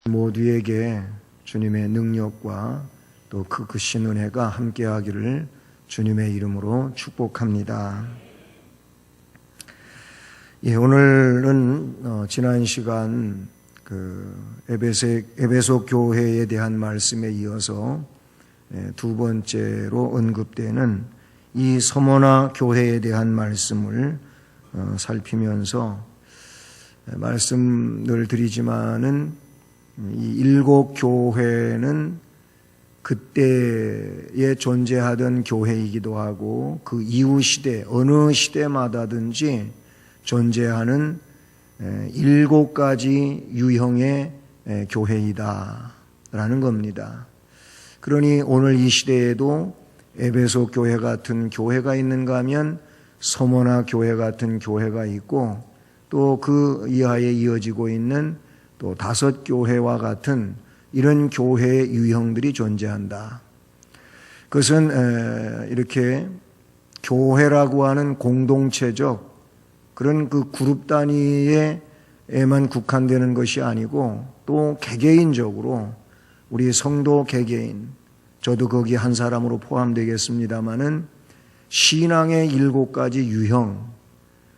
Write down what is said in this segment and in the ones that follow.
모두에게 주님의 능력과 또 그 크신 은혜가 함께하기를 주님의 이름으로 축복합니다. 오늘은 지난 시간 에베소 교회에 대한 말씀에 이어서 두 번째로 언급되는 이 서머나 교회에 대한 말씀을 살피면서 말씀을 드리지만은 이 일곱 교회는 그때에 존재하던 교회이기도 하고 그 이후 시대 어느 시대마다든지 존재하는 일곱 가지 유형의 교회이다라는 겁니다. 그러니 오늘 이 시대에도 에베소 교회 같은 교회가 있는가 하면 서머나 교회 같은 교회가 있고 또 그 이하에 이어지고 있는 또 다섯 교회와 같은 이런 교회의 유형들이 존재한다. 그것은 이렇게 교회라고 하는 공동체적 그런 그 그룹 단위에만 국한되는 것이 아니고 또 개개인적으로 우리 성도 개개인, 저도 거기 한 사람으로 포함되겠습니다마는 신앙의 일곱 가지 유형,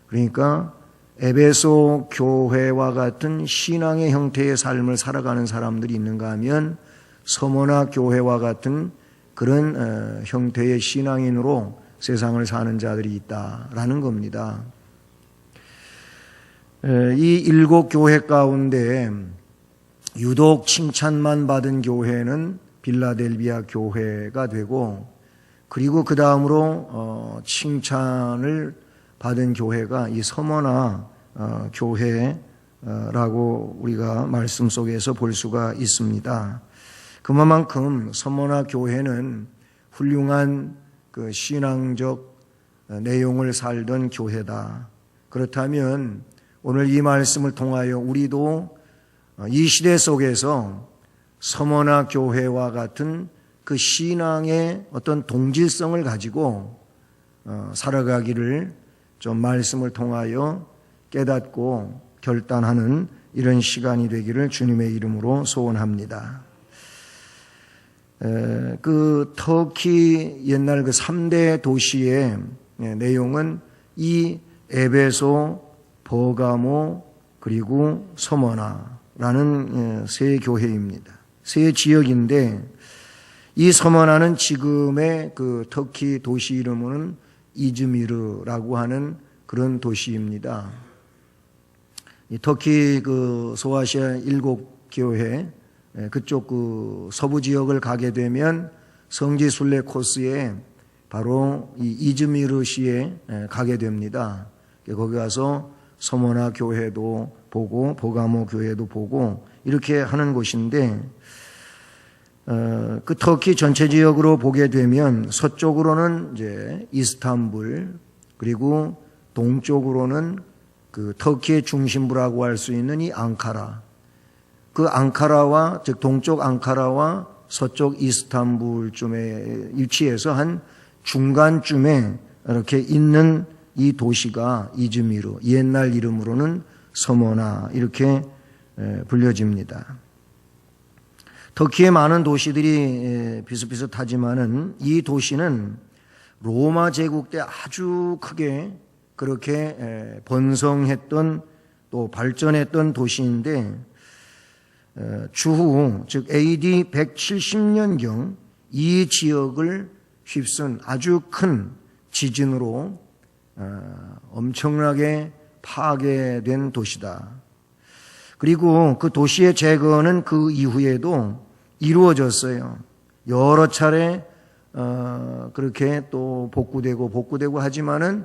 그러니까 에베소 교회와 같은 신앙의 형태의 삶을 살아가는 사람들이 있는가 하면 서머나 교회와 같은 그런 형태의 신앙인으로 세상을 사는 자들이 있다라는 겁니다. 이 일곱 교회 가운데 유독 칭찬만 받은 교회는 빌라델비아 교회가 되고, 그리고 그 다음으로 칭찬을 받은 교회가 이 서머나 교회라고 우리가 말씀 속에서 볼 수가 있습니다. 그만큼 서머나 교회는 훌륭한 그 신앙적 내용을 살던 교회다. 그렇다면 오늘 이 말씀을 통하여 우리도 이 시대 속에서 서머나 교회와 같은 그 신앙의 어떤 동질성을 가지고 살아가기를 좀 말씀을 통하여 깨닫고 결단하는 이런 시간이 되기를 주님의 이름으로 소원합니다. 그 터키 옛날 그 3대 도시의 내용은 이 에베소, 버가모, 그리고 서머나라는 세 교회입니다. 세 지역인데 이 서머나는 지금의 그 터키 도시 이름은 이즈미르라고 하는 그런 도시입니다. 이 터키 그 소아시아 일곱 교회 그쪽 그 서부 지역을 가게 되면 성지 순례 코스에 바로 이 이즈미르시에 가게 됩니다. 거기 가서 서머나 교회도 보고 버가모 교회도 보고 이렇게 하는 곳인데, 그 터키 전체 지역으로 보게 되면 서쪽으로는 이제 이스탄불, 그리고 동쪽으로는 그 터키의 중심부라고 할 수 있는 이 앙카라, 그 앙카라와 즉 동쪽 앙카라와 서쪽 이스탄불쯤에 위치해서 한 중간쯤에 이렇게 있는 이 도시가 이즈미르, 옛날 이름으로는 서머나 이렇게 불려집니다. 터키의 많은 도시들이 비슷비슷하지만은 이 도시는 로마 제국 때 아주 크게 그렇게 번성했던 또 발전했던 도시인데, 추후 즉 AD 170년경 이 지역을 휩쓴 아주 큰 지진으로 엄청나게 파괴된 도시다. 그리고 그 도시의 재건은 그 이후에도 이루어졌어요. 여러 차례 그렇게 또 복구되고 하지만은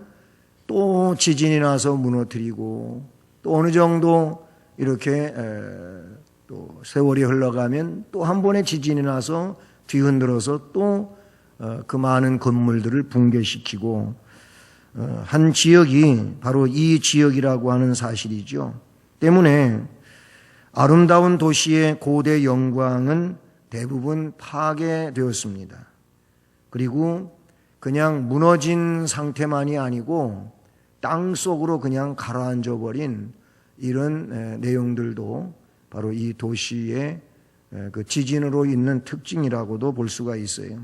또 지진이 나서 무너뜨리고, 또 어느 정도 이렇게 또 세월이 흘러가면 또 한 번의 지진이 나서 뒤흔들어서 또 그 많은 건물들을 붕괴시키고 한 지역이 바로 이 지역이라고 하는 사실이죠. 때문에 아름다운 도시의 고대 영광은 대부분 파괴되었습니다. 그리고 그냥 무너진 상태만이 아니고 땅 속으로 그냥 가라앉아 버린 이런 내용들도 바로 이 도시의 그 지진으로 있는 특징이라고도 볼 수가 있어요.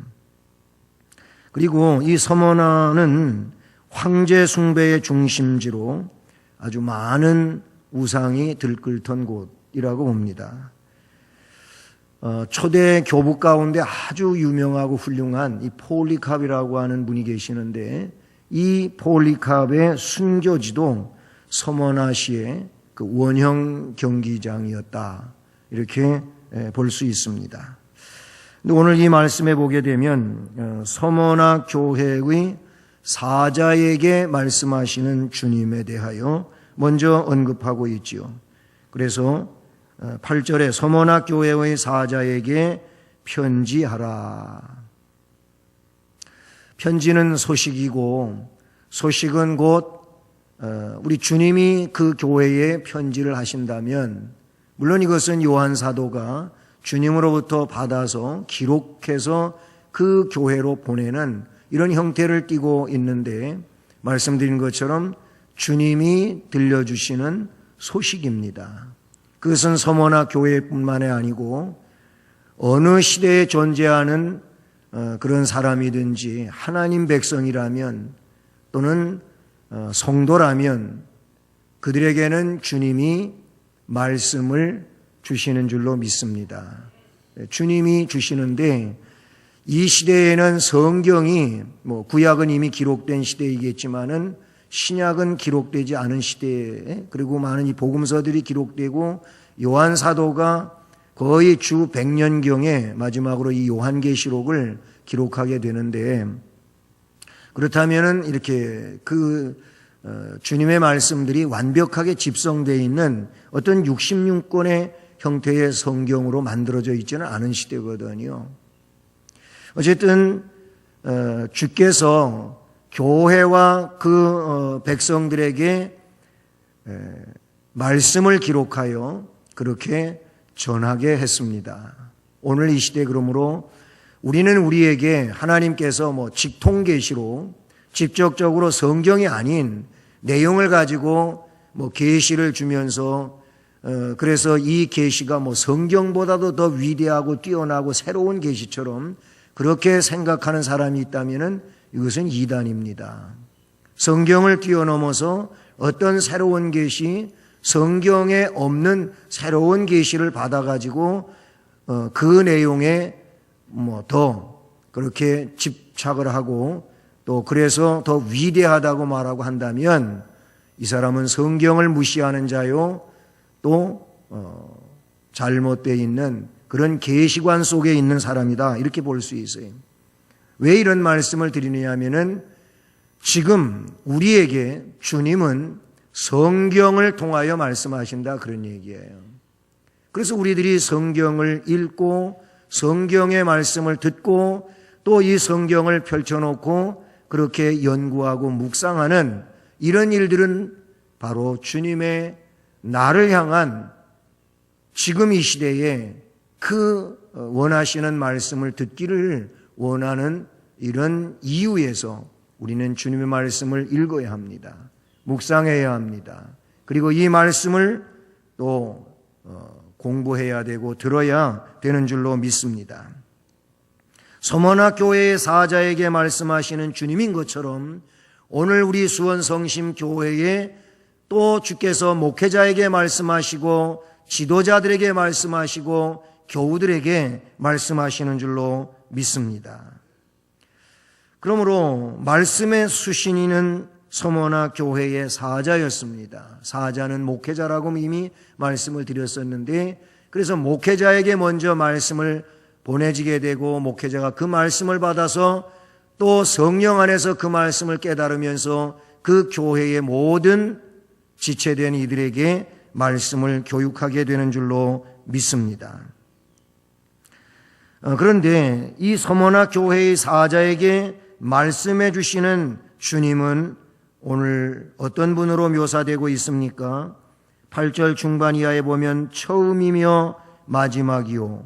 그리고 이 서머나는 황제 숭배의 중심지로 아주 많은 우상이 들끓던 곳이라고 봅니다. 초대 교부 가운데 아주 유명하고 훌륭한 이 폴리캅이라고 하는 분이 계시는데, 이 폴리캅의 순교지도 서머나시의 그 원형 경기장이었다, 이렇게 볼 수 있습니다. 근데 오늘 이 말씀에 보게 되면 서머나 교회의 사자에게 말씀하시는 주님에 대하여 먼저 언급하고 있지요. 그래서 8절에 서머나 교회의 사자에게 편지하라. 편지는 소식이고, 소식은 곧 우리 주님이 그 교회에 편지를 하신다면, 물론 이것은 요한 사도가 주님으로부터 받아서 기록해서 그 교회로 보내는 이런 형태를 띠고 있는데, 말씀드린 것처럼 주님이 들려주시는 소식입니다. 그것은 서머나 교회뿐만이 아니고 어느 시대에 존재하는 그런 사람이든지 하나님 백성이라면 또는 성도라면 그들에게는 주님이 말씀을 주시는 줄로 믿습니다. 주님이 주시는데, 이 시대에는 성경이 구약은 이미 기록된 시대이겠지만은 신약은 기록되지 않은 시대에, 그리고 많은 이 복음서들이 기록되고 요한 사도가 거의 주 100년경에 마지막으로 이 요한계시록을 기록하게 되는데, 그렇다면은 이렇게 주님의 말씀들이 완벽하게 집성되어 있는 어떤 66권의 형태의 성경으로 만들어져 있지는 않은 시대거든요. 어쨌든 주께서 교회와 그 백성들에게 말씀을 기록하여 그렇게 전하게 했습니다. 오늘 이 시대 그러므로 우리는 우리에게 하나님께서 직통계시로 직접적으로 성경이 아닌 내용을 가지고 계시를 주면서 그래서 이 계시가 성경보다도 더 위대하고 뛰어나고 새로운 계시처럼 그렇게 생각하는 사람이 있다면은 이것은 이단입니다. 성경을 뛰어넘어서 어떤 새로운 계시, 성경에 없는 새로운 계시를 받아가지고 그 내용에 더 그렇게 집착을 하고 또 그래서 더 위대하다고 말하고 한다면 이 사람은 성경을 무시하는 자요, 또 잘못되어 있는 그런 계시관 속에 있는 사람이다, 이렇게 볼 수 있어요. 왜 이런 말씀을 드리느냐 하면은 지금 우리에게 주님은 성경을 통하여 말씀하신다, 그런 얘기예요. 그래서 우리들이 성경을 읽고 성경의 말씀을 듣고 또 이 성경을 펼쳐놓고 그렇게 연구하고 묵상하는 이런 일들은 바로 주님의 나를 향한 지금 이 시대에 그 원하시는 말씀을 듣기를 원하는 이런 이유에서 우리는 주님의 말씀을 읽어야 합니다. 묵상해야 합니다. 그리고 이 말씀을 또 공부해야 되고 들어야 되는 줄로 믿습니다. 서머나 교회의 사자에게 말씀하시는 주님인 것처럼 오늘 우리 수원성심교회에 또 주께서 목회자에게 말씀하시고 지도자들에게 말씀하시고 교우들에게 말씀하시는 줄로 믿습니다. 그러므로 말씀의 수신인은 서머나 교회의 사자였습니다. 사자는 목회자라고 이미 말씀을 드렸었는데, 그래서 목회자에게 먼저 말씀을 보내지게 되고 목회자가 그 말씀을 받아서 또 성령 안에서 그 말씀을 깨달으면서 그 교회의 모든 지체된 이들에게 말씀을 교육하게 되는 줄로 믿습니다. 그런데 이 서머나 교회의 사자에게 말씀해 주시는 주님은 오늘 어떤 분으로 묘사되고 있습니까? 8절 중반 이하에 보면 처음이며 마지막이요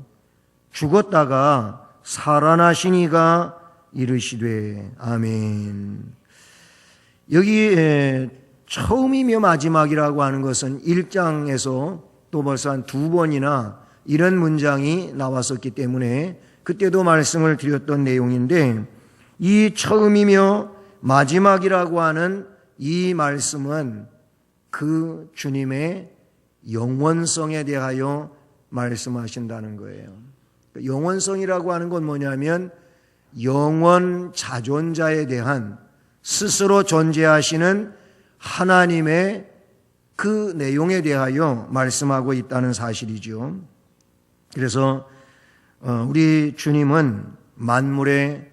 죽었다가 살아나신 이가 이르시되 아멘. 여기 처음이며 마지막이라고 하는 것은 1장에서 또 또 벌써 한 2번이나 이런 문장이 나왔었기 때문에 그때도 말씀을 드렸던 내용인데, 이 처음이며 마지막이라고 하는 이 말씀은 그 주님의 영원성에 대하여 말씀하신다는 거예요. 영원성이라고 하는 건 뭐냐면 영원 자존자에 대한 스스로 존재하시는 하나님의 그 내용에 대하여 말씀하고 있다는 사실이죠. 그래서 우리 주님은 만물의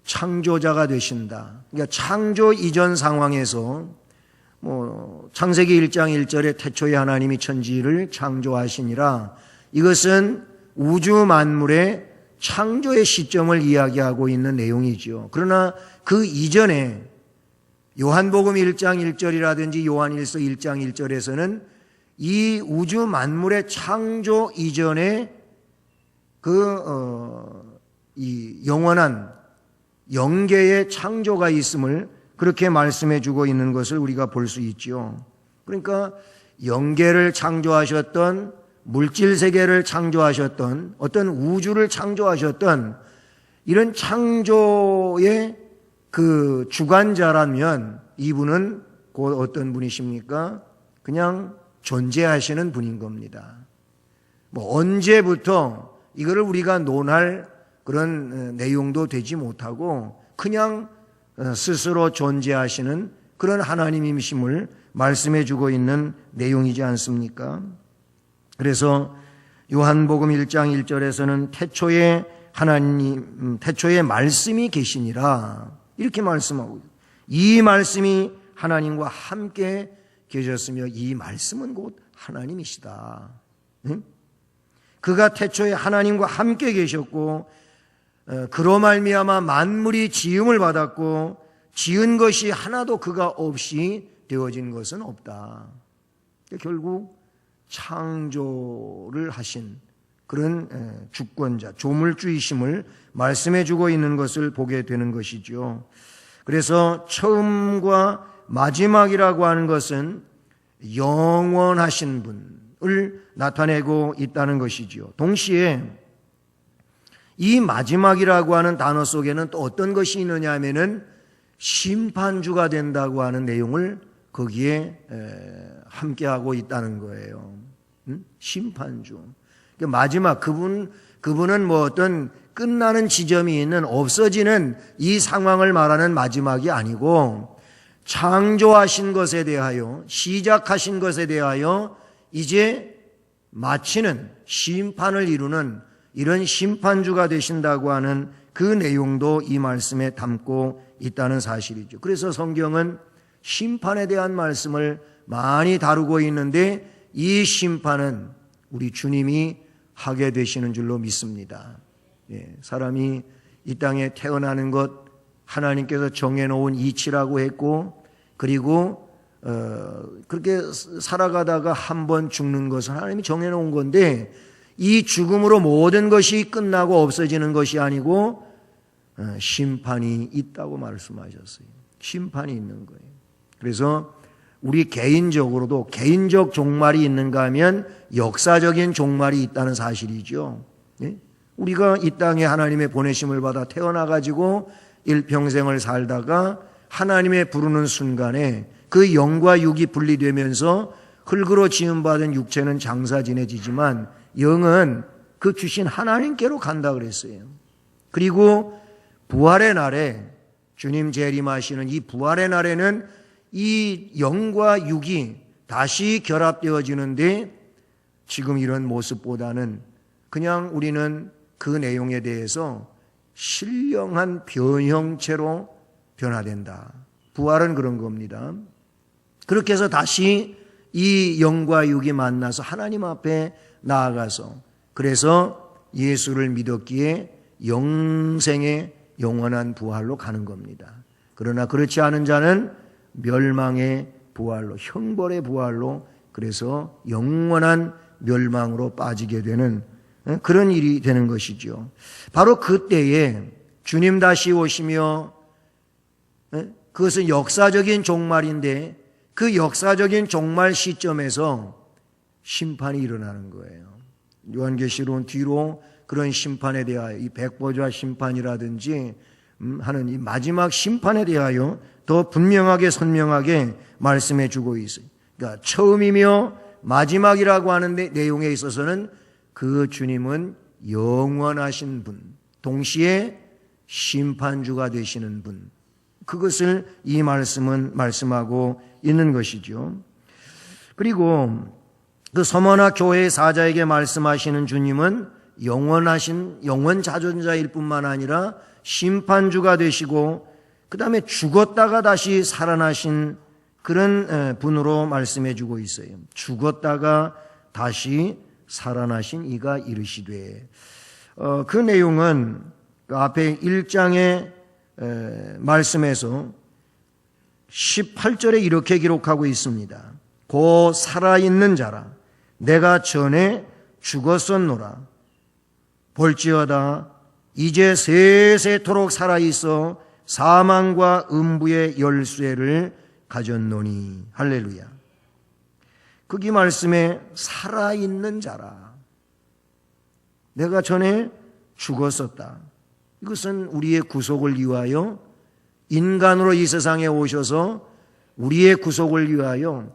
창조자가 되신다. 그러니까 창조 이전 상황에서 창세기 1장 1절에 태초에 하나님이 천지를 창조하시니라, 이것은 우주 만물의 창조의 시점을 이야기하고 있는 내용이죠. 그러나 그 이전에 요한복음 1장 1절이라든지 요한일서 1장 1절에서는 이 우주 만물의 창조 이전에 이 영원한 영계의 창조가 있음을 그렇게 말씀해 주고 있는 것을 우리가 볼 수 있죠. 그러니까 영계를 창조하셨던, 물질 세계를 창조하셨던, 어떤 우주를 창조하셨던 이런 창조의 그 주관자라면 이분은 곧 어떤 분이십니까? 그냥 존재하시는 분인 겁니다. 언제부터 이거를 우리가 논할 그런 내용도 되지 못하고 그냥 스스로 존재하시는 그런 하나님이심을 말씀해 주고 있는 내용이지 않습니까? 그래서 요한복음 1장 1절에서는 태초에 말씀이 계시니라, 이렇게 말씀하고, 이 말씀이 하나님과 함께 계셨으며 이 말씀은 곧 하나님이시다. 응? 그가 태초에 하나님과 함께 계셨고 그로 말미암아 만물이 지음을 받았고 지은 것이 하나도 그가 없이 되어진 것은 없다. 결국 창조를 하신 그런 주권자, 조물주이심을 말씀해 주고 있는 것을 보게 되는 것이죠. 그래서 처음과 마지막이라고 하는 것은 영원하신 분을 나타내고 있다는 것이죠. 동시에 이 마지막이라고 하는 단어 속에는 또 어떤 것이 있느냐 하면은 심판주가 된다고 하는 내용을 거기에 함께하고 있다는 거예요. 심판주. 마지막 그분은 어떤 끝나는 지점이 있는, 없어지는 이 상황을 말하는 마지막이 아니고 창조하신 것에 대하여, 시작하신 것에 대하여 이제 마치는, 심판을 이루는 이런 심판주가 되신다고 하는 그 내용도 이 말씀에 담고 있다는 사실이죠. 그래서 성경은 심판에 대한 말씀을 많이 다루고 있는데 이 심판은 우리 주님이 하게 되시는 줄로 믿습니다. 사람이 이 땅에 태어나는 것 하나님께서 정해놓은 이치라고 했고, 그리고 그렇게 살아가다가 한 번 죽는 것은 하나님이 정해놓은 건데, 이 죽음으로 모든 것이 끝나고 없어지는 것이 아니고 심판이 있다고 말씀하셨어요. 심판이 있는 거예요. 그래서 우리 개인적으로도 개인적 종말이 있는가 하면 역사적인 종말이 있다는 사실이죠. 우리가 이 땅에 하나님의 보내심을 받아 태어나가지고 일평생을 살다가 하나님의 부르는 순간에 그 영과 육이 분리되면서 흙으로 지음받은 육체는 장사 지내지지만 영은 그 주신 하나님께로 간다 그랬어요. 그리고 부활의 날에, 주님 재림하시는 이 부활의 날에는 이 영과 육이 다시 결합되어지는데, 지금 이런 모습보다는 그냥 우리는 그 내용에 대해서 신령한 변형체로 변화된다. 부활은 그런 겁니다. 그렇게 해서 다시 이 영과 육이 만나서 하나님 앞에 나아가서, 그래서 예수를 믿었기에 영생의 영원한 부활로 가는 겁니다. 그러나 그렇지 않은 자는 멸망의 부활로, 형벌의 부활로, 그래서 영원한 멸망으로 빠지게 되는 그런 일이 되는 것이죠. 바로 그때에 주님 다시 오시며, 그것은 역사적인 종말인데 그 역사적인 종말 시점에서 심판이 일어나는 거예요. 요한계시록은 뒤로 그런 심판에 대하여 이 백보좌 심판이라든지 하는 이 마지막 심판에 대하여 더 분명하게 선명하게 말씀해 주고 있어요. 그러니까 처음이며 마지막이라고 하는 내용에 있어서는 그 주님은 영원하신 분, 동시에 심판주가 되시는 분, 그것을 이 말씀은 말씀하고 있는 것이죠. 그리고 그 서머나 교회의 사자에게 말씀하시는 주님은 영원하신 영원자존자일 뿐만 아니라 심판주가 되시고 그 다음에 죽었다가 다시 살아나신 그런 분으로 말씀해 주고 있어요. 죽었다가 다시 살아나신 이가 이르시되, 그 내용은 그 앞에 1장의 말씀에서 18절에 이렇게 기록하고 있습니다. 고 살아있는 자라 내가 전에 죽었었노라. 볼지어다 이제 세세토록 살아있어 사망과 음부의 열쇠를 가졌노니. 할렐루야. 거기 말씀에 살아있는 자라. 내가 전에 죽었었다. 이것은 우리의 구속을 위하여 인간으로 이 세상에 오셔서 우리의 구속을 위하여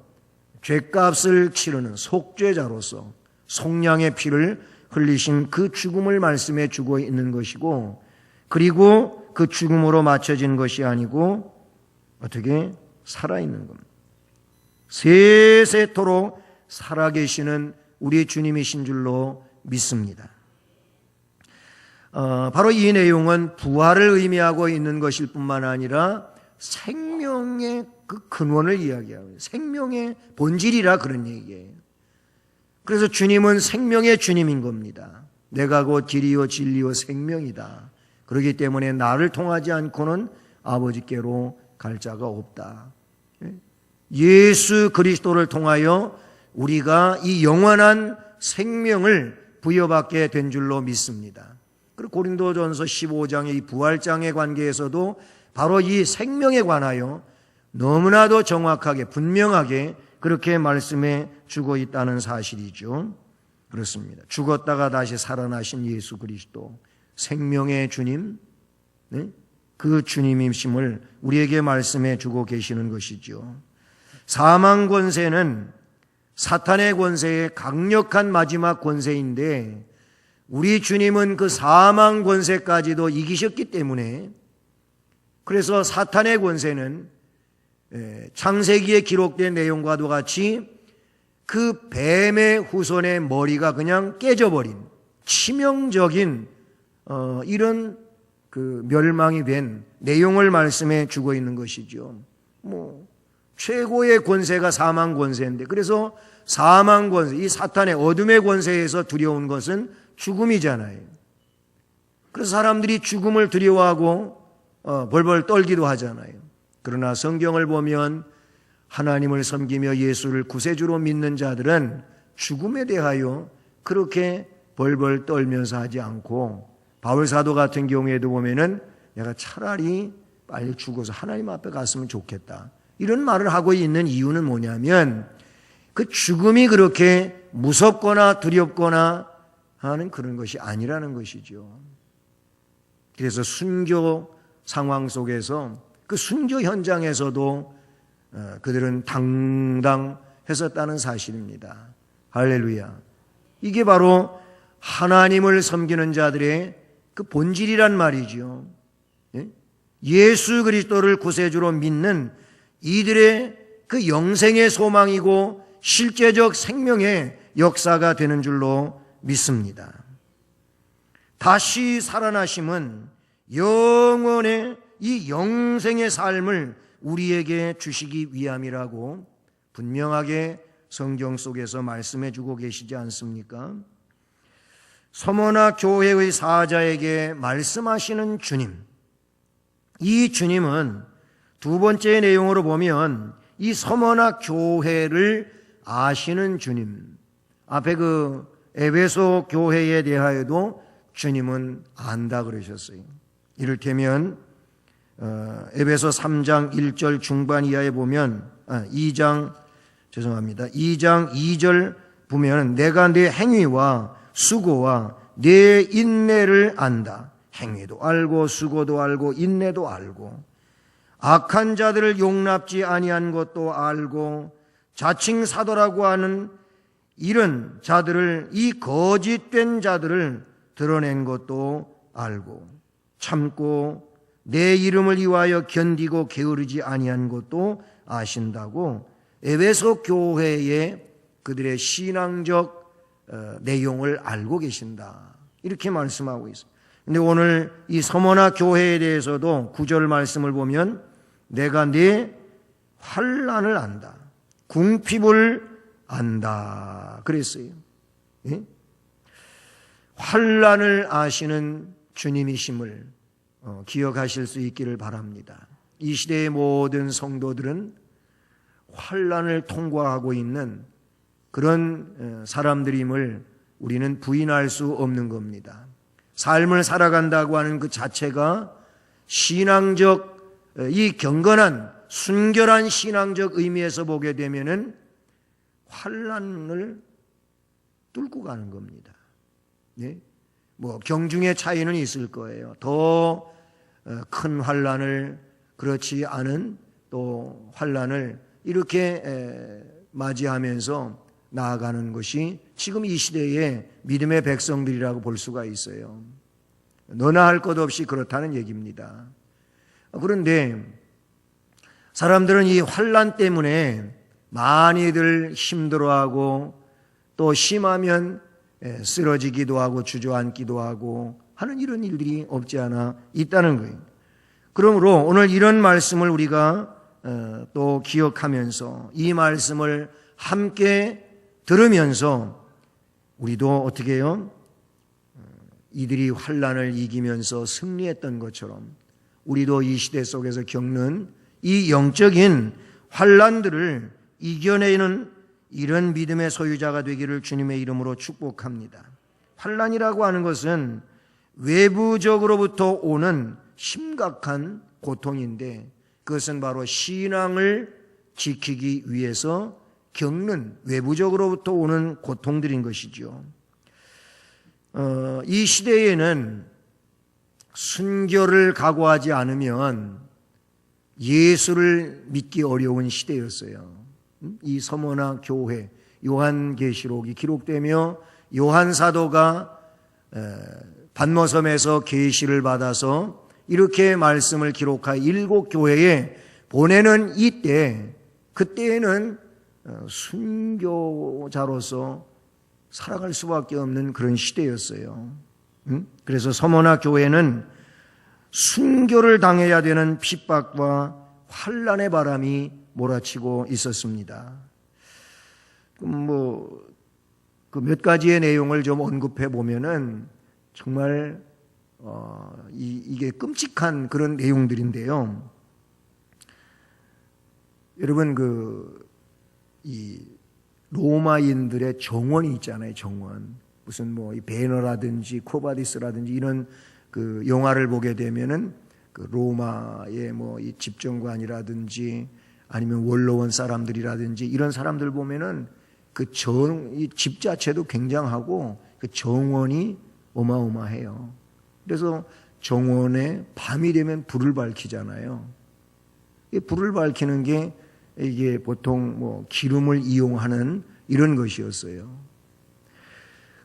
죄값을 치르는 속죄자로서 속량의 피를 흘리신 그 죽음을 말씀해 주고 있는 것이고, 그리고 그 죽음으로 맞춰진 것이 아니고 어떻게 살아있는 겁니다. 세세토록 살아계시는 우리 주님이신 줄로 믿습니다. 바로 이 내용은 부활을 의미하고 있는 것일 뿐만 아니라 생명의 그 근원을 이야기하고 생명의 본질이라 그런 얘기예요. 그래서 주님은 생명의 주님인 겁니다. 내가 곧 길이요 진리요 생명이다. 그렇기 때문에 나를 통하지 않고는 아버지께로 갈 자가 없다. 예수 그리스도를 통하여 우리가 이 영원한 생명을 부여받게 된 줄로 믿습니다. 그리고 고린도전서 15장의 이 부활장의 관계에서도 바로 이 생명에 관하여 너무나도 정확하게 분명하게 그렇게 말씀해 주고 있다는 사실이죠. 그렇습니다. 죽었다가 다시 살아나신 예수 그리스도, 생명의 주님, 그 주님이심을 우리에게 말씀해 주고 계시는 것이죠. 사망 권세는 사탄의 권세의 강력한 마지막 권세인데, 우리 주님은 그 사망 권세까지도 이기셨기 때문에, 그래서 사탄의 권세는 창세기에 기록된 내용과도 같이 그 뱀의 후손의 머리가 그냥 깨져버린 치명적인 이런 그 멸망이 된 내용을 말씀해 주고 있는 것이죠. 최고의 권세가 사망 권세인데, 그래서 사망 권세, 이 사탄의 어둠의 권세에서 두려운 것은 죽음이잖아요. 그래서 사람들이 죽음을 두려워하고 벌벌 떨기도 하잖아요. 그러나 성경을 보면 하나님을 섬기며 예수를 구세주로 믿는 자들은 죽음에 대하여 그렇게 벌벌 떨면서 하지 않고, 바울 사도 같은 경우에도 보면은 내가 차라리 빨리 죽어서 하나님 앞에 갔으면 좋겠다, 이런 말을 하고 있는 이유는 뭐냐면 그 죽음이 그렇게 무섭거나 두렵거나 하는 그런 것이 아니라는 것이죠. 그래서 순교 상황 속에서 그 순교 현장에서도 그들은 당당했었다는 사실입니다. 할렐루야. 이게 바로 하나님을 섬기는 자들의 그 본질이란 말이죠. 예수 그리스도를 구세주로 믿는 이들의 그 영생의 소망이고 실제적 생명의 역사가 되는 줄로 믿습니다. 다시 살아나심은 영원의 이 영생의 삶을 우리에게 주시기 위함이라고 분명하게 성경 속에서 말씀해 주고 계시지 않습니까? 서머나 교회의 사자에게 말씀하시는 주님, 이 주님은 두 번째 내용으로 보면 이 서머나 교회를 아시는 주님, 앞에 그 에베소 교회에 대하여도 주님은 안다 그러셨어요. 이를테면 에베소 3장 1절 중반 이하에 보면 2장 2절 보면 내가 네 행위와 수고와 네 인내를 안다. 행위도 알고 수고도 알고 인내도 알고 악한 자들을 용납지 아니한 것도 알고 자칭 사도라고 하는 이런 자들을, 이 거짓된 자들을 드러낸 것도 알고 참고 내 이름을 위하여 견디고 게으르지 아니한 것도 아신다고 에베소 교회의 그들의 신앙적 내용을 알고 계신다. 이렇게 말씀하고 있습니다. 근데 오늘 이 서머나 교회에 대해서도 9절 말씀을 보면 내가 네 환난을 안다. 궁핍을 안다. 그랬어요. 예? 환난을 아시는 주님이심을 기억하실 수 있기를 바랍니다. 이 시대의 모든 성도들은 환난을 통과하고 있는 그런 사람들임을 우리는 부인할 수 없는 겁니다. 삶을 살아간다고 하는 그 자체가 신앙적, 이 경건한 순결한 신앙적 의미에서 보게 되면은 환난을 뚫고 가는 겁니다. 네? 뭐 경중의 차이는 있을 거예요. 더 큰 환난을, 그렇지 않은 또 환난을 이렇게 맞이하면서 나아가는 것이 지금 이 시대의 믿음의 백성들이라고 볼 수가 있어요. 너나 할 것 없이 그렇다는 얘기입니다. 그런데 사람들은 이 환난 때문에 많이들 힘들어하고 또 심하면 쓰러지기도 하고 주저앉기도 하고 하는 이런 일들이 없지 않아 있다는 거예요. 그러므로 오늘 이런 말씀을 우리가 또 기억하면서 이 말씀을 함께 들으면서 우리도 어떻게 해요? 이들이 환난을 이기면서 승리했던 것처럼 우리도 이 시대 속에서 겪는 이 영적인 환난들을 이겨내는 이런 믿음의 소유자가 되기를 주님의 이름으로 축복합니다. 환난이라고 하는 것은 외부적으로부터 오는 심각한 고통인데 그것은 바로 신앙을 지키기 위해서 겪는 외부적으로부터 오는 고통들인 것이죠. 이 시대에는 순교를 각오하지 않으면 예수를 믿기 어려운 시대였어요. 이 서머나 교회, 요한계시록이 기록되며 요한 사도가 patmos섬에서 계시를 받아서 이렇게 말씀을 기록하여 7교회에 보내는 이때, 그때에는 순교자로서 살아갈 수밖에 없는 그런 시대였어요. 그래서 서머나 교회는 순교를 당해야 되는 핍박과 환난의 바람이 몰아치고 있었습니다. 그 몇 가지의 내용을 좀 언급해 보면은 정말 이게 끔찍한 그런 내용들인데요. 여러분 이 로마인들의 정원이 있잖아요. 정원. 무슨 이 베너라든지 코바디스라든지 이런 그 영화를 보게 되면은 그 로마의 이 집정관이라든지 아니면 원로원 사람들이라든지 이런 사람들 보면은 이 집 자체도 굉장하고 그 정원이 어마어마해요. 그래서 정원에 밤이 되면 불을 밝히잖아요. 이 불을 밝히는 게 이게 보통 기름을 이용하는 이런 것이었어요.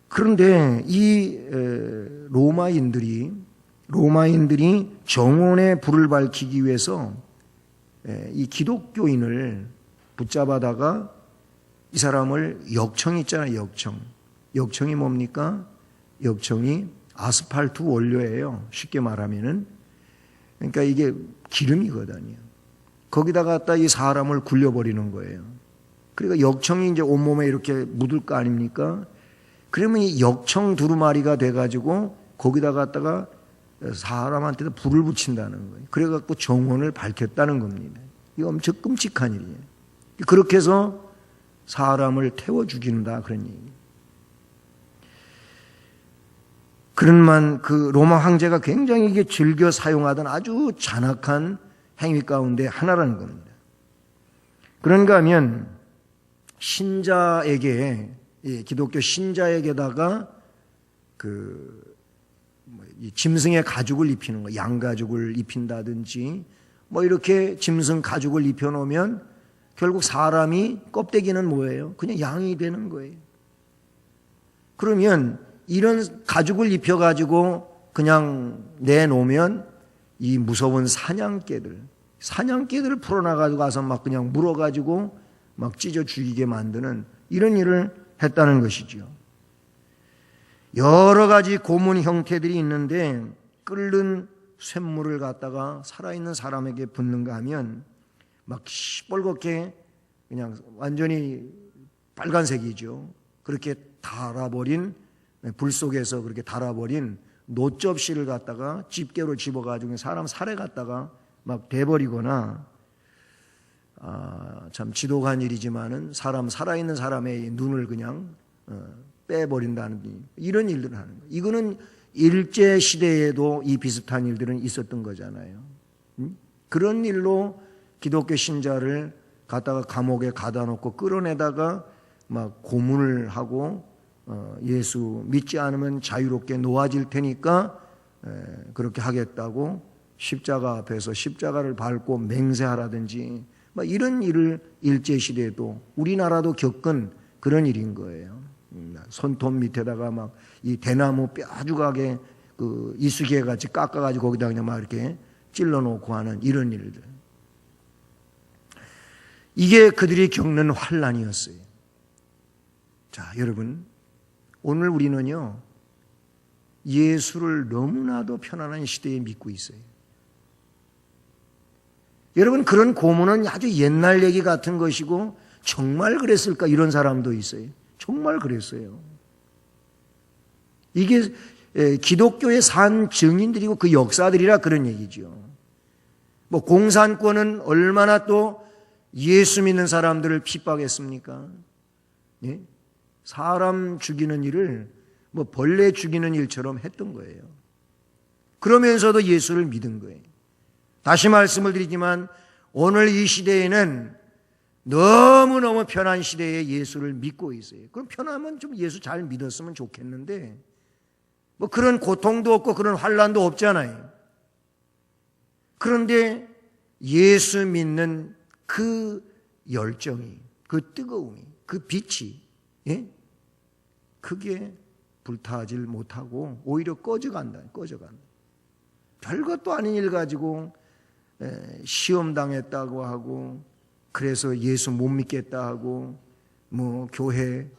그런데 이 로마인들이 정원에 불을 밝히기 위해서 이 기독교인을 붙잡아다가 이 사람을 역청 있잖아요. 역청이 뭡니까? 역청이 아스팔트 원료예요. 쉽게 말하면은. 그러니까 이게 기름이거든요. 거기다 갖다 이 사람을 굴려버리는 거예요. 그러니까 역청이 이제 온몸에 이렇게 묻을 거 아닙니까? 그러면 이 역청 두루마리가 돼가지고 거기다 갖다가 사람한테도 불을 붙인다는 거예요. 그래갖고 정원을 밝혔다는 겁니다. 이거 엄청 끔찍한 일이에요. 그렇게 해서 사람을 태워 죽인다 그런 얘기예요. 그런만 그 로마 황제가 굉장히 이게 즐겨 사용하던 아주 잔악한 행위 가운데 하나라는 겁니다. 그런가 하면 신자에게 기독교 신자에게다가 이 짐승의 가죽을 입히는 거, 양 가죽을 입힌다든지 뭐 이렇게 짐승 가죽을 입혀놓으면 결국 사람이 껍데기는 뭐예요? 그냥 양이 되는 거예요. 그러면 이런 가죽을 입혀가지고 그냥 내놓으면 이 무서운 사냥개들을 풀어나가지고 가서 막 그냥 물어가지고 막 찢어 죽이게 만드는 이런 일을 했다는 것이죠. 여러 가지 고문 형태들이 있는데 끓는 쇳물을 갖다가 살아있는 사람에게 붓는가 하면 막 시뻘겋게 그냥 완전히 빨간색이죠. 그렇게 달아버린, 불 속에서 그렇게 달아버린 놋접시를 갖다가 집게로 집어가지고 사람 살에 갖다가 막 대버리거나, 참 지독한 일이지만은 살아있는 사람의 눈을 그냥 빼버린다는 이런 일들을 하는 거예요. 이거는 일제시대에도 이 비슷한 일들은 있었던 거잖아요. 그런 일로 기독교 신자를 갖다가 감옥에 가다 놓고 끌어내다가 막 고문을 하고 예수 믿지 않으면 자유롭게 놓아질 테니까 그렇게 하겠다고 십자가 앞에서 십자가를 밟고 맹세하라든지 막 이런 일을 일제시대에도 우리나라도 겪은 그런 일인 거예요. 손톱 밑에다가 막 이 대나무 뾰족하게 그 이쑤시개 같이 깎아가지고 거기다 그냥 막 이렇게 찔러놓고 하는 이런 일들. 이게 그들이 겪는 환난이었어요. 자, 여러분, 오늘 우리는요 예수를 너무나도 편안한 시대에 믿고 있어요. 여러분, 그런 고문은 아주 옛날 얘기 같은 것이고 정말 그랬을까 이런 사람도 있어요. 정말 그랬어요. 이게 기독교의 산 증인들이고 그 역사들이라 그런 얘기죠. 뭐 공산권은 얼마나 또 예수 믿는 사람들을 핍박했습니까? 예? 사람 죽이는 일을 뭐 벌레 죽이는 일처럼 했던 거예요. 그러면서도 예수를 믿은 거예요. 다시 말씀을 드리지만 오늘 이 시대에는 너무너무 편한 시대에 예수를 믿고 있어요. 그럼 편하면 좀 예수 잘 믿었으면 좋겠는데 뭐 그런 고통도 없고 그런 환난도 없잖아요. 그런데 예수 믿는 그 열정이, 그 뜨거움이, 그 빛이 그게 불타질 못하고 오히려 꺼져간다. 별것도 아닌 일 가지고 시험 당했다고 하고 그래서 예수 못 믿겠다 하고 뭐 교회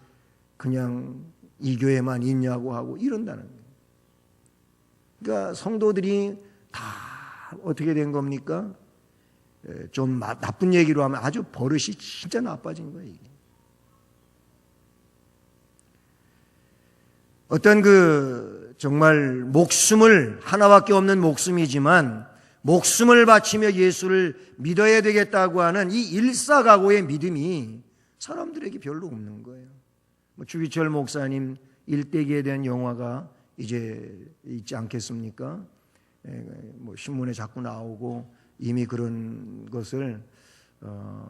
그냥 이 교회만 있냐고 하고 이런다는 거예요. 그러니까 성도들이 다 어떻게 된 겁니까? 좀 나쁜 얘기로 하면 아주 버릇이 진짜 나빠진 거예요. 이게. 어떤 정말 목숨을 하나밖에 없는 목숨이지만 목숨을 바치며 예수를 믿어야 되겠다고 하는 이 일사각오의 믿음이 사람들에게 별로 없는 거예요. 주기철 목사님 일대기에 대한 영화가 이제 있지 않겠습니까? 뭐 신문에 자꾸 나오고 이미 그런 것을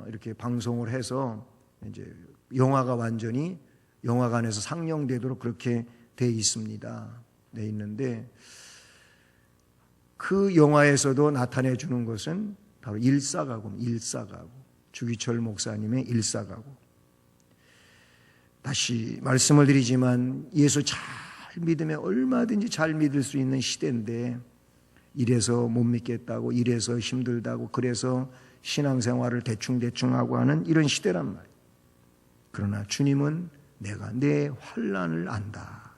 이렇게 방송을 해서 이제 영화가 완전히 영화관에서 상영되도록 그렇게 돼 있습니다. 돼 있는데 그 영화에서도 나타내 주는 것은 바로 일사각오. 주기철 목사님의 일사각오. 다시 말씀을 드리지만 예수 잘 믿으면 얼마든지 잘 믿을 수 있는 시대인데 이래서 못 믿겠다고, 이래서 힘들다고, 그래서 신앙생활을 대충 하고 하는 이런 시대란 말이에요. 그러나 주님은 내가 내 환난을 안다.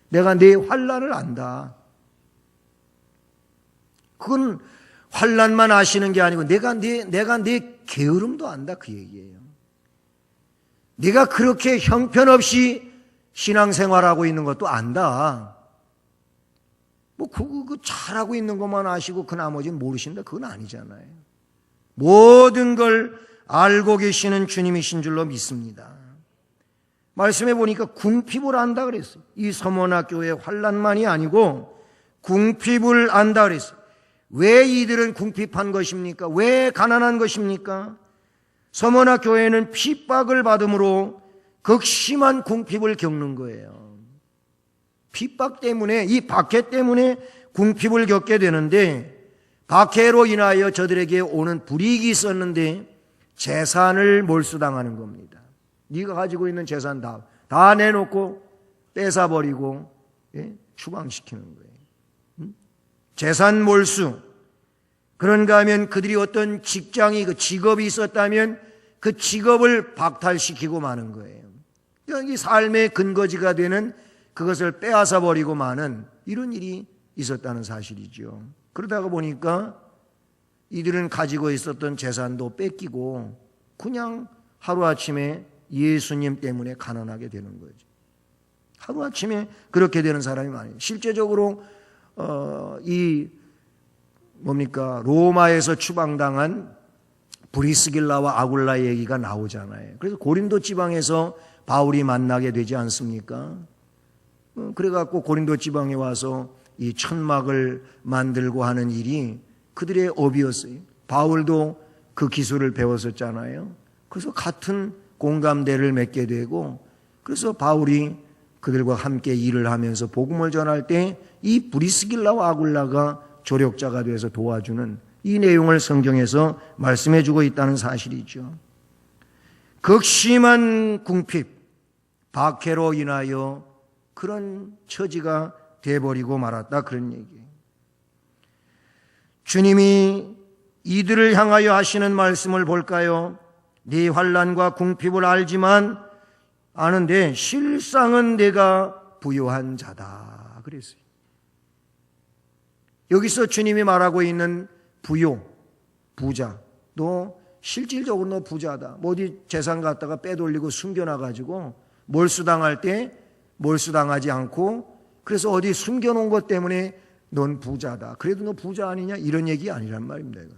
내가 내 환난을 안다. 그건 환난만 아시는 게 아니고 내가 내 게으름도 안다 그 얘기예요. 네가 그렇게 형편없이 신앙생활하고 있는 것도 안다. 뭐 그거 잘하고 있는 것만 아시고 그 나머지는 모르신다. 그건 아니잖아요. 모든 걸 알고 계시는 주님이신 줄로 믿습니다. 말씀해 보니까 궁핍을 안다 그랬어요. 이 서머나교의 환난만이 아니고 궁핍을 안다 그랬어요. 왜 이들은 궁핍한 것입니까? 왜 가난한 것입니까? 서머나교회는 핍박을 받음으로 극심한 궁핍을 겪는 거예요. 핍박 때문에, 이 박해 때문에 궁핍을 겪게 되는데, 박해로 인하여 저들에게 오는 불이익이 있었는데 재산을 몰수당하는 겁니다. 네가 가지고 있는 재산 다 내놓고 뺏어버리고 추방시키는 거예요. 재산 몰수. 그런가 하면 그들이 어떤 직장이, 그 직업이 있었다면 그 직업을 박탈시키고 마는 거예요. 이 삶의 근거지가 되는 그것을 빼앗아 버리고 마는 이런 일이 있었다는 사실이죠. 그러다가 보니까 이들은 가지고 있었던 재산도 뺏기고 그냥 하루아침에 예수님 때문에 가난하게 되는 거죠. 하루아침에 그렇게 되는 사람이 많아요. 실제적으로 로마에서 추방당한 브리스길라와 아굴라 얘기가 나오잖아요. 그래서 고린도 지방에서 바울이 만나게 되지 않습니까? 그래갖고 고린도 지방에 와서 이 천막을 만들고 하는 일이 그들의 업이었어요. 바울도 그 기술을 배웠었잖아요. 그래서 같은 공감대를 맺게 되고, 그래서 바울이 그들과 함께 일을 하면서 복음을 전할 때 이 브리스길라와 아굴라가 조력자가 돼서 도와주는 이 내용을 성경에서 말씀해주고 있다는 사실이죠. 극심한 궁핍, 박해로 인하여 그런 처지가 돼버리고 말았다, 그런 얘기예요. 주님이 이들을 향하여 하시는 말씀을 볼까요? 네 환난과 궁핍을 아는데 실상은 내가 부요한 자다 그랬어요. 여기서 주님이 말하고 있는 부자, 너 실질적으로 너 부자다. 어디 재산 갖다가 빼돌리고 숨겨놔가지고 몰수당할 때 몰수당하지 않고, 그래서 어디 숨겨놓은 것 때문에 넌 부자다. 그래도 너 부자 아니냐? 이런 얘기 아니란 말입니다. 이건.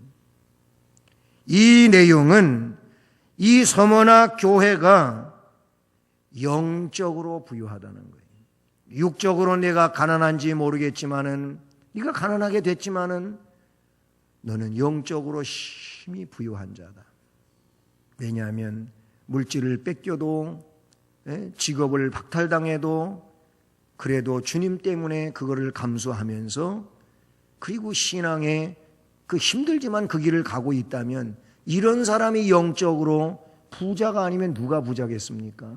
이 내용은 이 서머나 교회가 영적으로 부유하다는 거예요. 육적으로 내가 가난한지 모르겠지만은, 네가 가난하게 됐지만은 너는 영적으로 심히 부유한 자다. 왜냐하면 물질을 뺏겨도, 직업을 박탈당해도 그래도 주님 때문에 그거를 감수하면서, 그리고 신앙에 그 힘들지만 그 길을 가고 있다면, 이런 사람이 영적으로 부자가 아니면 누가 부자겠습니까?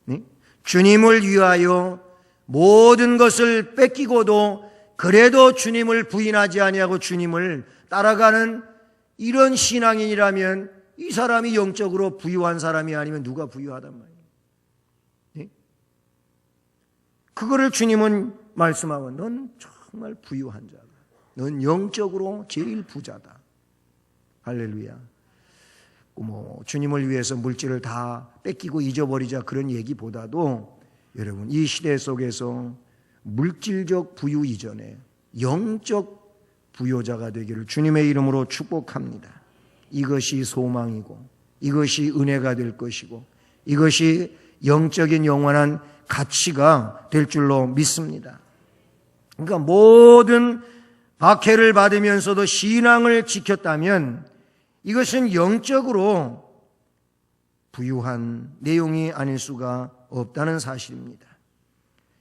네? 주님을 위하여 모든 것을 뺏기고도 그래도 주님을 부인하지 아니하고 주님을 따라가는 이런 신앙인이라면 이 사람이 영적으로 부유한 사람이 아니면 누가 부유하단 말이에요. 네? 그거를 주님은 말씀하고, 넌 정말 부유한 자다. 넌 영적으로 제일 부자다. 할렐루야. 주님을 위해서 물질을 다 뺏기고 잊어버리자 그런 얘기보다도, 여러분 이 시대 속에서 물질적 부유 이전에 영적 부요자가 되기를 주님의 이름으로 축복합니다. 이것이 소망이고 이것이 은혜가 될 것이고 이것이 영적인 영원한 가치가 될 줄로 믿습니다. 그러니까 모든 박해를 받으면서도 신앙을 지켰다면 이것은 영적으로 부유한 내용이 아닐 수가 없다는 사실입니다.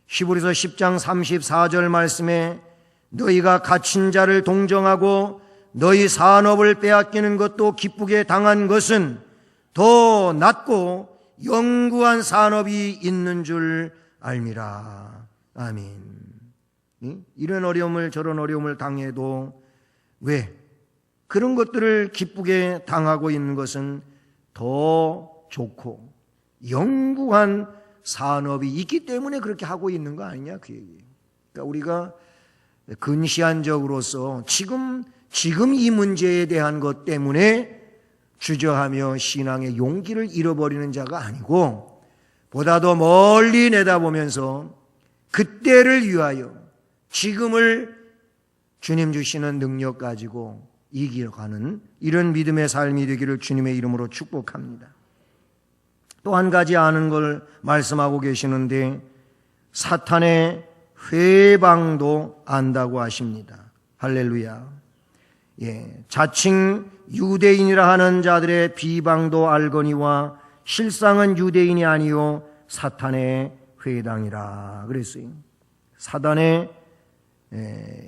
히브리서 10장 34절 말씀에 너희가 갇힌 자를 동정하고 너희 산업을 빼앗기는 것도 기쁘게 당한 것은 더 낫고 영구한 산업이 있는 줄 알미라. 아멘. 이런 어려움을 저런 어려움을 당해도 왜 그런 것들을 기쁘게 당하고 있는 것은 더 좋고 영구한 산업이 있기 때문에 그렇게 하고 있는 거 아니냐, 그 얘기예요. 그러니까 우리가 근시안적으로서 지금 이 문제에 대한 것 때문에 주저하며 신앙의 용기를 잃어버리는 자가 아니고, 보다 더 멀리 내다보면서 그때를 위하여 지금을 주님 주시는 능력 가지고 이겨가는 이런 믿음의 삶이 되기를 주님의 이름으로 축복합니다. 또 한 가지 아는 걸 말씀하고 계시는데, 사탄의 회방도 안다고 하십니다. 할렐루야. 자칭 유대인이라 하는 자들의 비방도 알거니와 실상은 유대인이 아니요 사탄의 회당이라 그랬어요. 사단의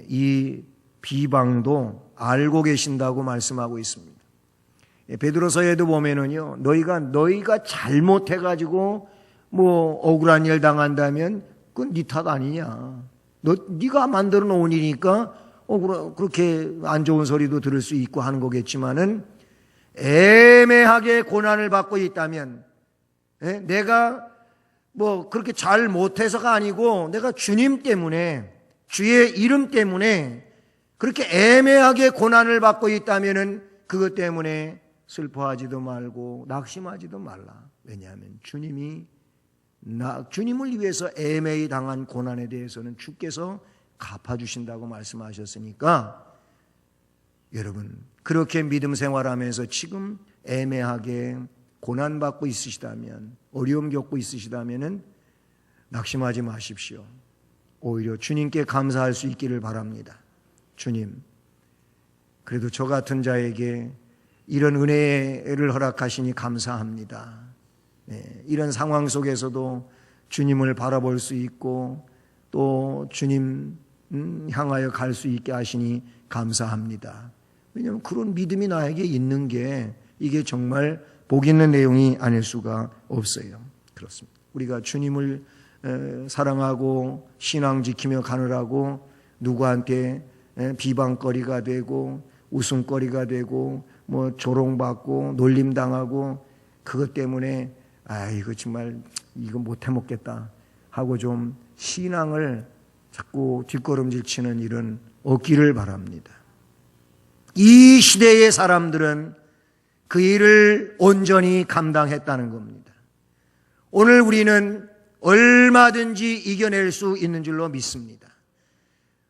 이 비방도 알고 계신다고 말씀하고 있습니다. 베드로서에도 보면은요, 너희가 잘못해가지고 뭐 억울한 일 당한다면 그건 네 탓 아니냐. 네가 만들어 놓은 일이니까 그렇게 안 좋은 소리도 들을 수 있고 하는 거겠지만은 애매하게 고난을 받고 있다면 내가 뭐 그렇게 잘 못해서가 아니고 내가 주님 때문에 주의 이름 때문에 그렇게 애매하게 고난을 받고 있다면은 그것 때문에 슬퍼하지도 말고 낙심하지도 말라. 왜냐하면 주님을 위해서 애매히 당한 고난에 대해서는 주께서 갚아주신다고 말씀하셨으니까 여러분 그렇게 믿음 생활하면서 지금 애매하게 고난받고 있으시다면 어려움 겪고 있으시다면 낙심하지 마십시오. 오히려 주님께 감사할 수 있기를 바랍니다. 주님, 그래도 저 같은 자에게 이런 은혜를 허락하시니 감사합니다. 이런 상황 속에서도 주님을 바라볼 수 있고 또 주님 향하여 갈 수 있게 하시니 감사합니다. 왜냐하면 그런 믿음이 나에게 있는 게 이게 정말 복 있는 내용이 아닐 수가 없어요. 그렇습니다. 우리가 주님을 사랑하고 신앙 지키며 가느라고 누구한테 비방거리가 되고 웃음거리가 되고 뭐 조롱받고 놀림당하고 그것 때문에 이거 정말 이거 못해 먹겠다 하고 좀 신앙을 자꾸 뒷걸음질 치는 일은 없기를 바랍니다. 이 시대의 사람들은 그 일을 온전히 감당했다는 겁니다. 오늘 우리는 얼마든지 이겨낼 수 있는 줄로 믿습니다.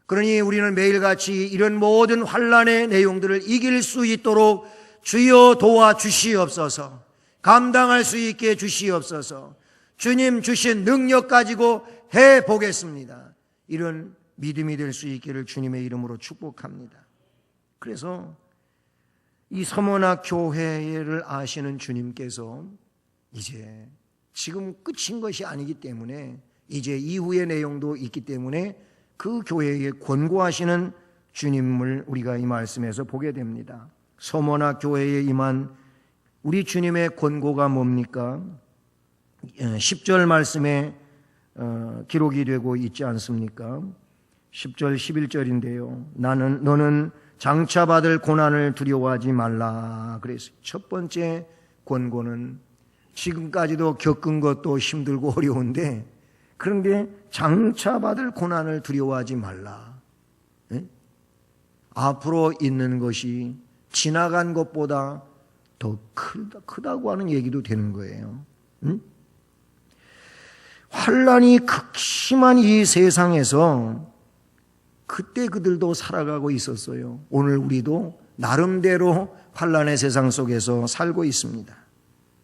그러니 우리는 매일같이 이런 모든 환난의 내용들을 이길 수 있도록 주여 도와주시옵소서. 감당할 수 있게 주시옵소서. 주님 주신 능력 가지고 해보겠습니다. 이런 믿음이 될 수 있기를 주님의 이름으로 축복합니다. 그래서 이 서머나 교회를 아시는 주님께서 이제 지금 끝인 것이 아니기 때문에 이제 이후의 내용도 있기 때문에 그 교회에 권고하시는 주님을 우리가 이 말씀에서 보게 됩니다. 서머나 교회에 임한 우리 주님의 권고가 뭡니까? 10절 말씀에 기록이 되고 있지 않습니까? 10절 11절인데요. 너는 장차 받을 고난을 두려워하지 말라 그랬어요. 첫 번째 권고는 지금까지도 겪은 것도 힘들고 어려운데 그런데 장차 받을 고난을 두려워하지 말라. 앞으로 있는 것이 지나간 것보다 더 크다고 하는 얘기도 되는 거예요. 환난이 극심한 이 세상에서 그때 그들도 살아가고 있었어요. 오늘 우리도 나름대로 환난의 세상 속에서 살고 있습니다.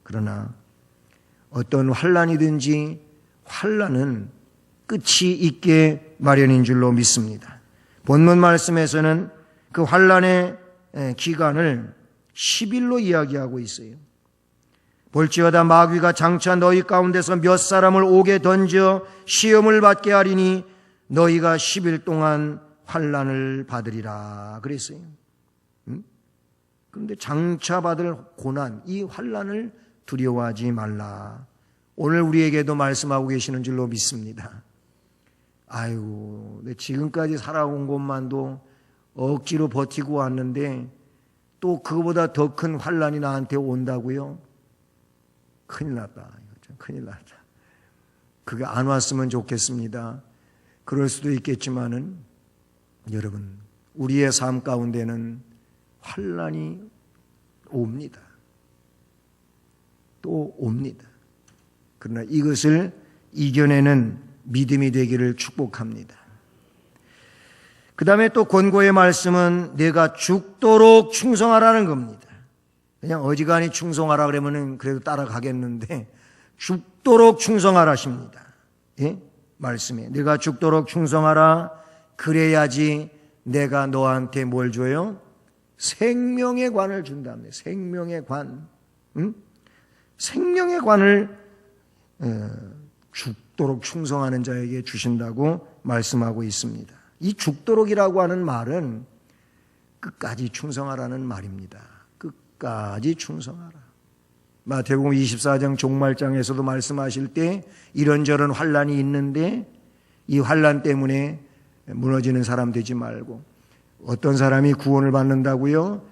그러나 어떤 환난이든지 환난은 끝이 있게 마련인 줄로 믿습니다. 본문 말씀에서는 그 환난의 기간을 10일로 이야기하고 있어요. 볼지어다 마귀가 장차 너희 가운데서 몇 사람을 옥에 던져 시험을 받게 하리니 너희가 10일 동안 환난을 받으리라 그랬어요. 그런데 장차 받을 고난, 이 환난을 두려워하지 말라. 오늘 우리에게도 말씀하고 계시는 줄로 믿습니다. 아이고, 내 지금까지 살아온 것만도 억지로 버티고 왔는데 또 그거보다 더 큰 환난이 나한테 온다고요? 큰일 났다. 큰일 났다. 그게 안 왔으면 좋겠습니다. 그럴 수도 있겠지만은 여러분, 우리의 삶 가운데는 환난이 옵니다. 또 옵니다. 그러나 이것을 이겨내는 믿음이 되기를 축복합니다. 그 다음에 또 권고의 말씀은 내가 죽도록 충성하라는 겁니다. 그냥 어지간히 충성하라 그러면은 그래도 따라가겠는데 죽도록 충성하라십니다. 예? 말씀에 내가 죽도록 충성하라. 그래야지 내가 너한테 뭘 줘요? 생명의 관을 준답니다. 생명의 관. 생명의 관을 죽도록 충성하는 자에게 주신다고 말씀하고 있습니다. 이 죽도록이라고 하는 말은 끝까지 충성하라는 말입니다. 끝까지 충성하라. 마태복음 24장 종말장에서도 말씀하실 때 이런저런 환난이 있는데 이 환난 때문에 무너지는 사람 되지 말고, 어떤 사람이 구원을 받는다고요?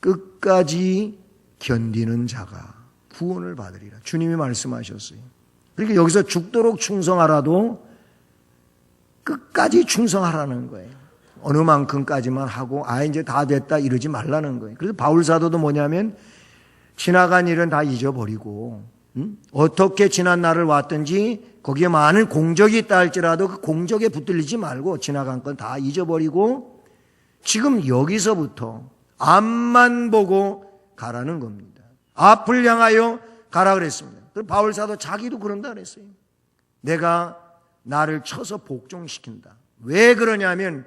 끝까지 견디는 자가 구원을 받으리라. 주님이 말씀하셨어요. 그러니까 여기서 죽도록 충성하라도 끝까지 충성하라는 거예요. 어느 만큼까지만 하고 이제 다 됐다 이러지 말라는 거예요. 그래서 바울 사도도 뭐냐면 지나간 일은 다 잊어버리고 어떻게 지난 날을 왔든지 거기에 많은 공적이 있다 할지라도 그 공적에 붙들리지 말고 지나간 건 다 잊어버리고 지금 여기서부터 앞만 보고 가라는 겁니다. 앞을 향하여 가라 그랬습니다. 그리고 바울 사도 자기도 그런다 그랬어요. 내가 나를 쳐서 복종시킨다. 왜 그러냐면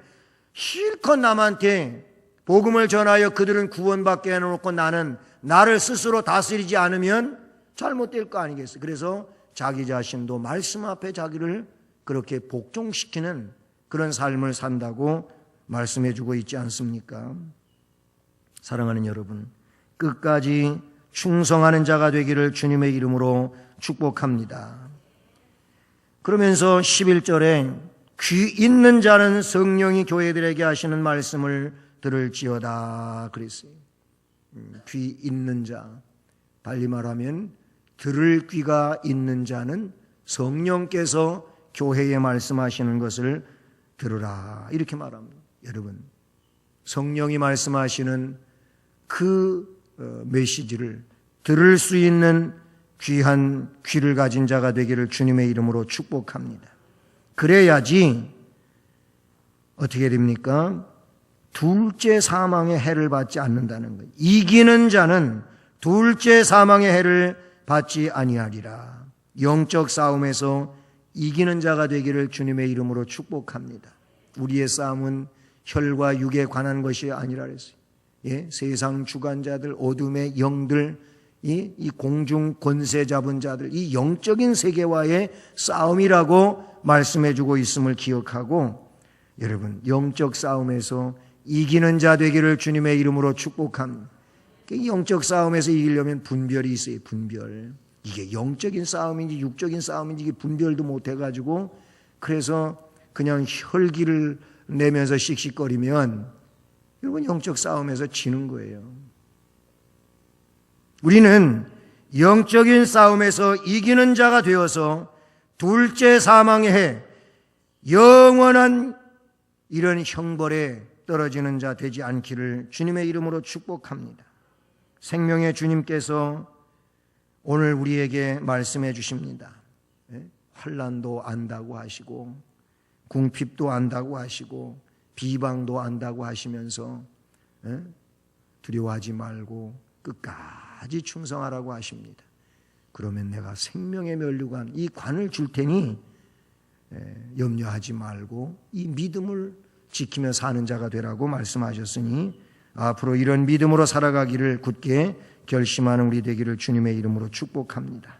실컷 남한테 복음을 전하여 그들은 구원받게 해놓고 나는 나를 스스로 다스리지 않으면 잘못될 거 아니겠어요. 그래서 자기 자신도 말씀 앞에 자기를 그렇게 복종시키는 그런 삶을 산다고 말씀해주고 있지 않습니까? 사랑하는 여러분, 끝까지 충성하는 자가 되기를 주님의 이름으로 축복합니다. 그러면서 11절에 귀 있는 자는 성령이 교회들에게 하시는 말씀을 들을지어다 그랬어요. 귀 있는 자, 달리 말하면 들을 귀가 있는 자는 성령께서 교회에 말씀하시는 것을 들으라 이렇게 말합니다. 여러분, 성령이 말씀하시는 그 메시지를 들을 수 있는 귀한 귀를 가진 자가 되기를 주님의 이름으로 축복합니다. 그래야지 어떻게 됩니까? 둘째 사망의 해를 받지 않는다는 거예요. 이기는 자는 둘째 사망의 해를 받지 아니하리라. 영적 싸움에서 이기는 자가 되기를 주님의 이름으로 축복합니다. 우리의 싸움은 혈과 육에 관한 것이 아니라 그랬어요. 세상 주관자들, 어둠의 영들, 이 공중 권세 잡은 자들, 이 영적인 세계와의 싸움이라고 말씀해주고 있음을 기억하고, 여러분, 영적 싸움에서 이기는 자 되기를 주님의 이름으로 축복합니다. 영적 싸움에서 이기려면 분별이 있어요. 분별. 이게 영적인 싸움인지 육적인 싸움인지 이게 분별도 못해가지고, 그래서 그냥 혈기를 내면서 씩씩거리면 여러분 영적 싸움에서 지는 거예요. 우리는 영적인 싸움에서 이기는 자가 되어서 둘째 사망의 해, 영원한 이런 형벌에 떨어지는 자 되지 않기를 주님의 이름으로 축복합니다. 생명의 주님께서 오늘 우리에게 말씀해 주십니다. 환난도 안다고 하시고 궁핍도 안다고 하시고 비방도 안다고 하시면서 두려워하지 말고 끝까지 충성하라고 하십니다. 그러면 내가 생명의 면류관, 이 관을 줄 테니 염려하지 말고 이 믿음을 지키며 사는 자가 되라고 말씀하셨으니 앞으로 이런 믿음으로 살아가기를 굳게 결심하는 우리 되기를 주님의 이름으로 축복합니다.